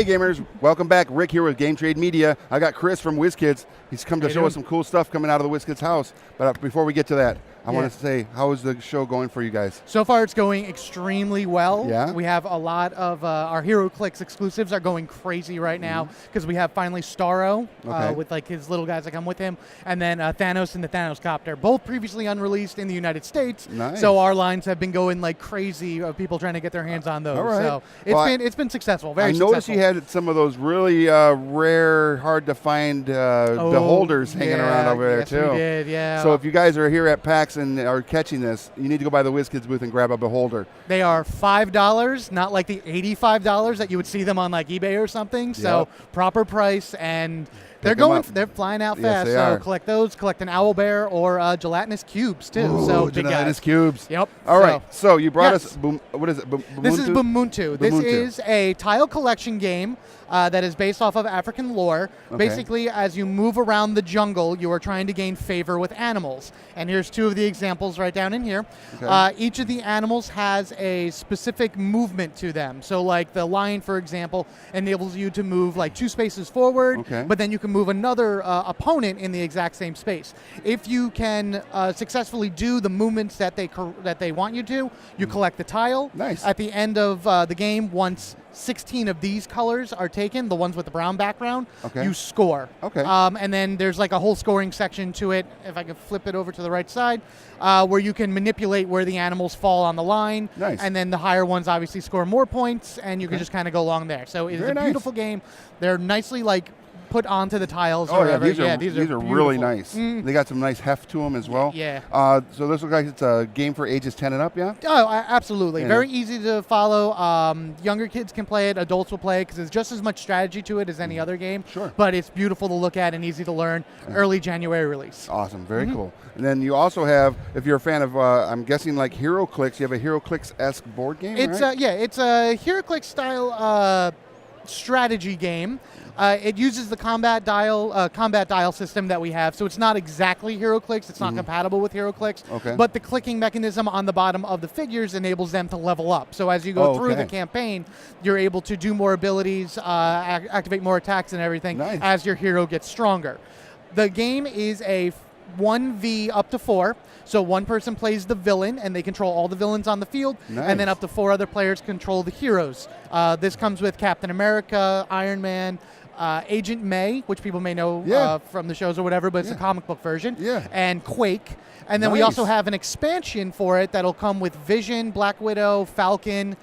Hey gamers, welcome back. Rick here with Game Trade Media. I got Chris from Wizkids. He's come to show us some cool stuff coming out of the Wizkids house. But before we get to that, I want to say, how is the show going for you guys? So far it's going extremely well. Yeah? We have a lot of our Hero Clix exclusives are going crazy right now because we have finally Starro with like his little guys that come with him, and then Thanos and the Thanos Copter, both previously unreleased in the United States. Nice. So our lines have been going like crazy of people trying to get their hands on those. All right. So it's been successful, very successful. I noticed you had some of those really rare, hard to find beholders hanging around over there too. We did, yeah. So if you guys are here at PAX and are catching this, you need to go by the Wizkids booth and grab a beholder. They are $5, not like the $85 that you would see them on like eBay or something. So proper price, and they're flying out fast. Yes, they so are. collect those, collect an owl bear or gelatinous cubes too. Ooh, so big gelatinous guys. cubes. Yep. All right. So you brought us, what is it? This is Bumuntu. This is a tile collection game that is based off of African lore. Okay. Basically, as you move around the jungle, you are trying to gain favor with animals. And here's two of the examples right down in here. Okay. Each of the animals has a specific movement to them. So like the lion, for example, enables you to move like 2 spaces forward, but then you can move another opponent in the exact same space. If you can successfully do the movements that they want you to, you collect the tile. Nice. At the end of the game, once 16 of these colors are taken, the ones with the brown background, you score. Okay. And then there's like a whole scoring section to it, if I could flip it over to the right side, where you can manipulate where the animals fall on the line. Nice. And then the higher ones obviously score more points, and you can just kind of go along there. So it's a beautiful game. They're nicely like put onto the tiles. Oh, or yeah, these are really beautiful. nice. They got some nice heft to them as well. Yeah. So this looks like it's a game for ages 10 and up, yeah? Oh, absolutely. Yeah. Very easy to follow. Younger kids can play it. Adults will play it because there's just as much strategy to it as any other game. Sure. But it's beautiful to look at and easy to learn. Early January release. Awesome. Very cool. And then you also have, if you're a fan of, I'm guessing like Hero Clix, you have a Hero Clix-esque board game, It's right? it's a HeroClix style strategy game. It uses the combat dial system that we have, so it's not exactly HeroClix. It's not compatible with HeroClix. Okay. But the clicking mechanism on the bottom of the figures enables them to level up. So as you go through the campaign, you're able to do more abilities, activate more attacks and everything as your hero gets stronger. The game is a 1v up to 4. So one person plays the villain, and they control all the villains on the field, and then up to 4 other players control the heroes. This comes with Captain America, Iron Man, Agent May, which people may know from the shows or whatever, but it's a comic book version, and Quake. And then we also have an expansion for it that'll come with Vision, Black Widow, Falcon,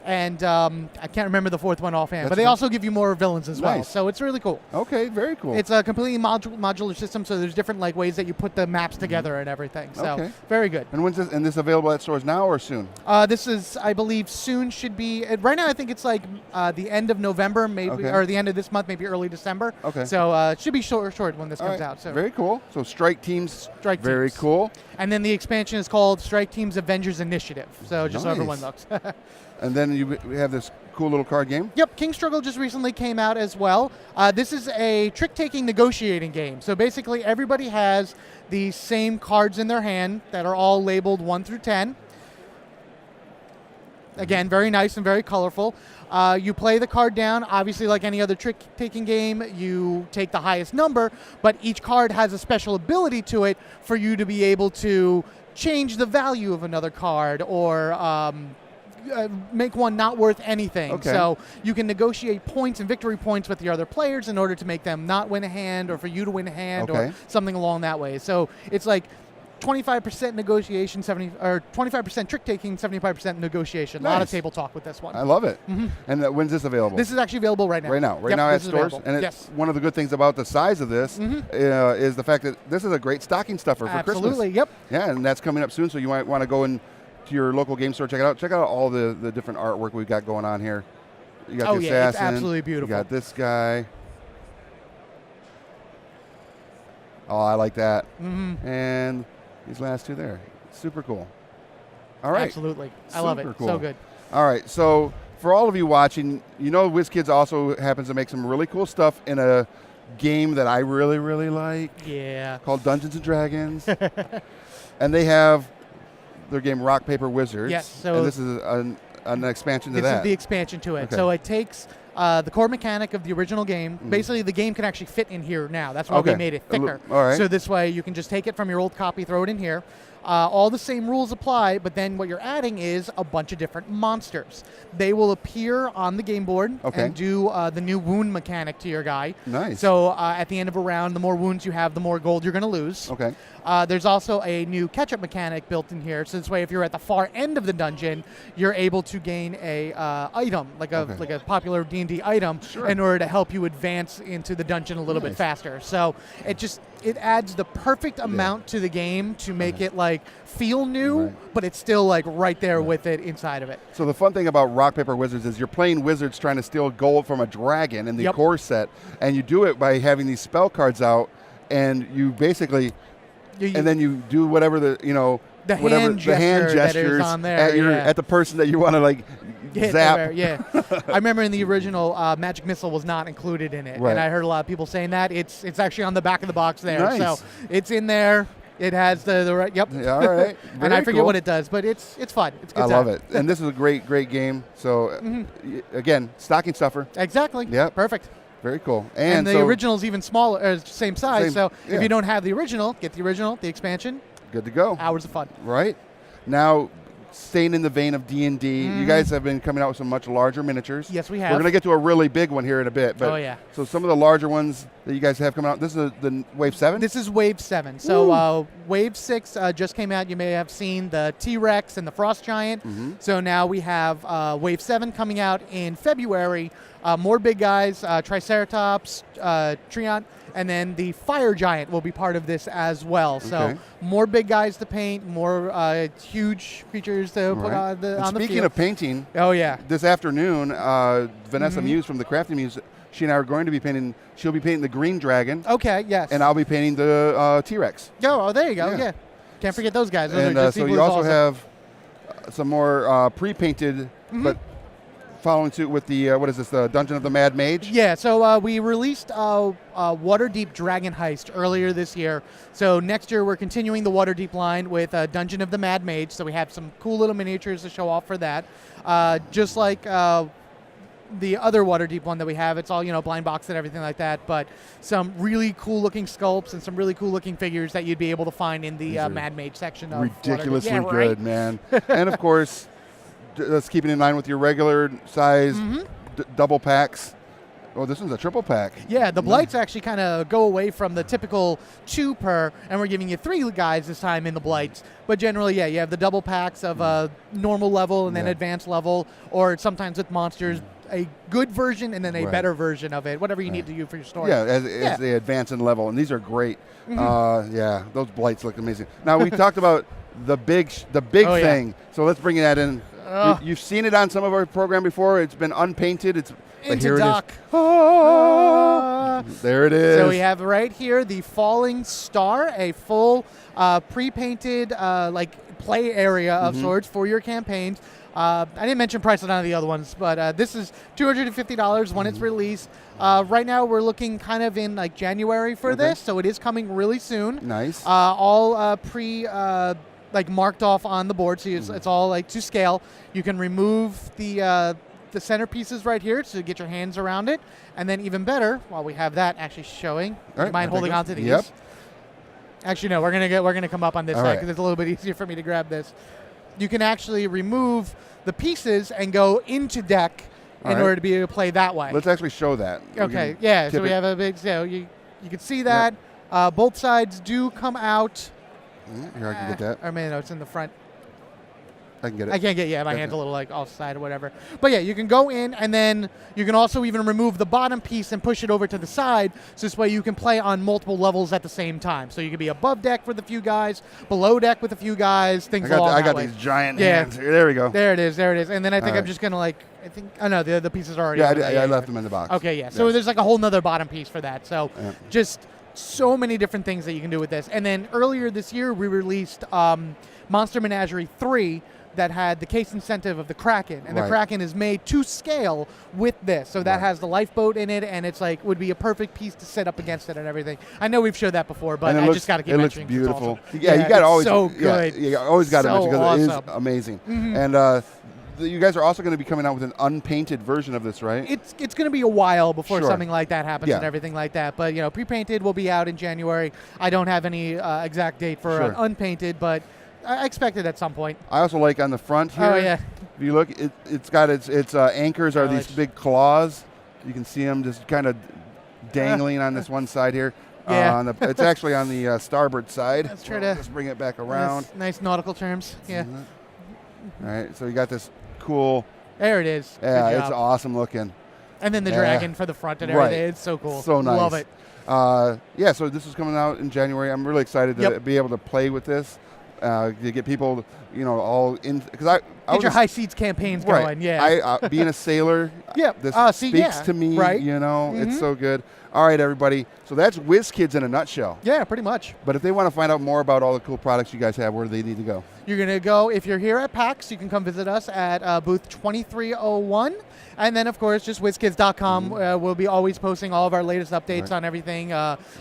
and I can't remember the 4th one offhand, but they also give you more villains as well. So it's really cool. Okay, very cool. It's a completely modular system, so there's different like ways that you put the maps together and everything. So very good. And when's this? And this available at stores now or soon? This is, I believe, soon. Should be right now. I think it's like the end of November, maybe, or the end of this month, maybe early December. Okay. So it should be short when this comes out. So very cool. So Strike Teams. Very cool. And then the expansion is called Strike Teams Avengers Initiative. So just so everyone looks. And then we have this cool little card game. Yep, King Struggle just recently came out as well. This is a trick-taking negotiating game. So basically everybody has the same cards in their hand that are all labeled 1 through 10. Again, very nice and very colorful. You play the card down. Obviously, like any other trick-taking game, you take the highest number, but each card has a special ability to it for you to be able to change the value of another card or make one not worth anything. So you can negotiate points and victory points with the other players in order to make them not win a hand or for you to win a hand or something along that way. So it's like 25% negotiation, 25% trick taking, 75% negotiation. A lot of table talk with this one. I love it. And when's this available? This is actually available right now. Right now at stores. And it's one of the good things about the size of this is the fact that this is a great stocking stuffer for Christmas. Absolutely. Yep. Yeah, and that's coming up soon, so you might want to go in to your local game store, check it out. Check out all the different artwork we've got going on here. You got the assassin. It's absolutely beautiful. You got this guy. Oh, I like that. And these last two there. Super cool. All right. Absolutely. I love it. Cool. So good. All right. So for all of you watching, you know Wizkids also happens to make some really cool stuff in a game that I really, really like. Yeah. Called Dungeons & Dragons. And they have their game Rock, Paper, Wizards. Yes. So and this is an expansion to that. This is the expansion to it. Okay. So it takes the core mechanic of the original game. Basically, the game can actually fit in here now. That's why we made it thicker. All right. So this way, you can just take it from your old copy, throw it in here. All the same rules apply, but then what you're adding is a bunch of different monsters. They will appear on the game board and do the new wound mechanic to your guy. Nice. So at the end of a round, the more wounds you have, the more gold you're going to lose. Okay. There's also a new catch-up mechanic built in here. So this way, if you're at the far end of the dungeon, you're able to gain a item, like a popular D&D item, in order to help you advance into the dungeon a little bit faster. So it adds the perfect amount to the game to make it like feel new, but it's still like right there with it inside of it. So the fun thing about Rock Paper Wizards is you're playing wizards trying to steal gold from a dragon in the core set, and you do it by having these spell cards out, and you basically, and then you do whatever the the hand gestures on there, at the person that you want to like zap. I remember in the original, Magic Missile was not included in it, and I heard a lot of people saying that. It's actually on the back of the box there, so it's in there. It has the right. Yep. Yeah, all right. And I forget what it does, but it's fun. It's good. I love it, and this is a great game. So again, stocking stuffer. Exactly. Yeah. Perfect. Very cool. And the original's even smaller, same size. So if you don't have the original, get the original, the expansion. Good to go. Hours of fun. Right. Now, staying in the vein of D&D, you guys have been coming out with some much larger miniatures. Yes, we have. We're going to get to a really big one here in a bit. But so some of the larger ones that you guys have coming out, this is the Wave 7? This is Wave 7. So Wave 6 just came out. You may have seen the T-Rex and the Frost Giant. So now we have Wave 7 coming out in February. More big guys, Triceratops, Treant, and then the Fire Giant will be part of this as well. So more big guys to paint, more huge creatures to put on the field. Speaking of painting, this afternoon, Vanessa Muse from the Crafting Muse, she and I are going to be painting. She'll be painting the Green Dragon. Okay, yes. And I'll be painting the T-Rex. Oh, there you go. Yeah. Can't forget those guys. Those and so you also have some more pre-painted, but following suit with the, what is this, the Dungeon of the Mad Mage? Yeah, so we released Waterdeep Dragon Heist earlier this year. So next year we're continuing the Waterdeep line with Dungeon of the Mad Mage. So we have some cool little miniatures to show off for that. Just like the other Waterdeep one that we have, it's all, blind box and everything like that, but some really cool looking sculpts and some really cool looking figures that you'd be able to find in the Mad Mage section of ridiculously good, man. And of course, that's keeping in line with your regular size double packs. Oh, this one's a triple pack. Yeah, the blights actually kind of go away from the typical 2 per, and we're giving you 3 guys this time in the blights. But generally, you have the double packs of normal level and then advanced level, or sometimes with monsters, a good version and then a better version of it, whatever you need to do for your story. Yeah, as they advance in level, and these are great. Those blights look amazing. Now, we talked about the big thing, so let's bring that in. You've seen it on some of our program before. It's been unpainted. Into Doc. There it is. So we have right here the Falling Star, a full pre-painted play area of sorts for your campaigns. I didn't mention price on none of the other ones, but this is $250 when it's released. Right now we're looking kind of in January for this, so it is coming really soon. Nice. All marked off on the board, so it's all to scale. You can remove the centerpieces right here to get your hands around it, and then even better, while we have that actually showing, do you mind holding on to these? Yep. Actually, no, we're gonna come up on this side because it's a little bit easier for me to grab this. You can actually remove the pieces and go into deck in order to be able to play that way. Let's actually show that. Okay, so we have a big, you can see that. Both sides do come out. Here, I can get that. I mean, no, it's in the front. I can get it. I can't get, my hand's a little offside or whatever. But you can go in, and then you can also even remove the bottom piece and push it over to the side, so this way you can play on multiple levels at the same time. So you can be above deck with a few guys, below deck with a few guys, things along that way. I got these giant hands. There we go. There it is. And then I think I'm just going to the pieces are already I left them in the box. Okay, so there's a whole nother bottom piece for that. So just so many different things that you can do with this. And then earlier this year, we released Monster Menagerie 3, that had the case incentive of the Kraken, and the Kraken is made to scale with this. So that has the lifeboat in it, and it's would be a perfect piece to set up against it and everything. I know we've showed that before, but I just got to keep mentioning it. It looks beautiful. You got to always so good. You always got to mention because it is amazing. And you guys are also going to be coming out with an unpainted version of this, right? It's going to be a while before Sure. something like that happens and everything like that. But pre-painted will be out in January. I don't have any exact date for an unpainted, but I expect it at some point. I also like on the front here. Oh yeah. If you look, it's got its anchors are these big claws. You can see them just kind of dangling on this one side here. Yeah. It's actually on the starboard side. Let's try to just bring it back around. Nice nautical terms. Yeah. All right. So you got this cool. There it is. Yeah, it's awesome looking. And then the dragon for the front and everything. It's so cool. So nice. Love it. So this is coming out in January. I'm really excited to be able to play with this. To get people, all in, because I get your high seas campaigns going. Yeah, being a sailor, this speaks to me. Right. It's so good. All right, everybody. So that's Wizkids in a nutshell. Yeah, pretty much. But if they want to find out more about all the cool products you guys have, where do they need to go? You're going to go, if you're here at PAX, you can come visit us at booth 2301. And then, of course, just Wizkids.com. We'll be always posting all of our latest updates on everything,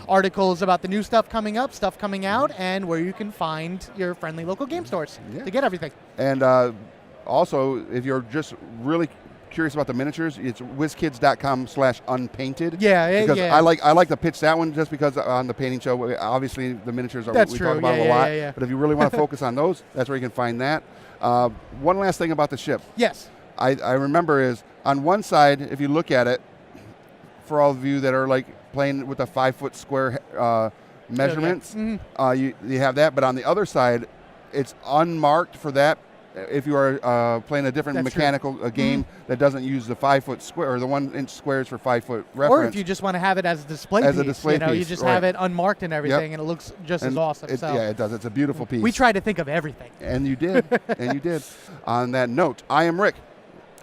articles about the new stuff coming up, stuff coming out, and where you can find your friendly local game stores to get everything. And also, if you're just really curious about the miniatures, it's Wizkids.com/unpainted. Because I like to pitch that one just because on the painting show, obviously the miniatures are we talk about a lot. But if you really want to focus on those, that's where you can find that. One last thing about the ship. Yes. I remember is on one side, if you look at it, for all of you that are like playing with the 5-foot square measurements, you have that. But on the other side, it's unmarked for that. If you are playing a different mechanical game that doesn't use the 5-foot square or the 1-inch squares for 5-foot reference, or if you just want to have it as a display piece, you just have it unmarked and everything, and it looks just as awesome. Yeah, it does. It's a beautiful piece. We try to think of everything, and you did, and you did. On that note, I am Rick.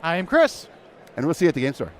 I am Chris, and we'll see you at the game store.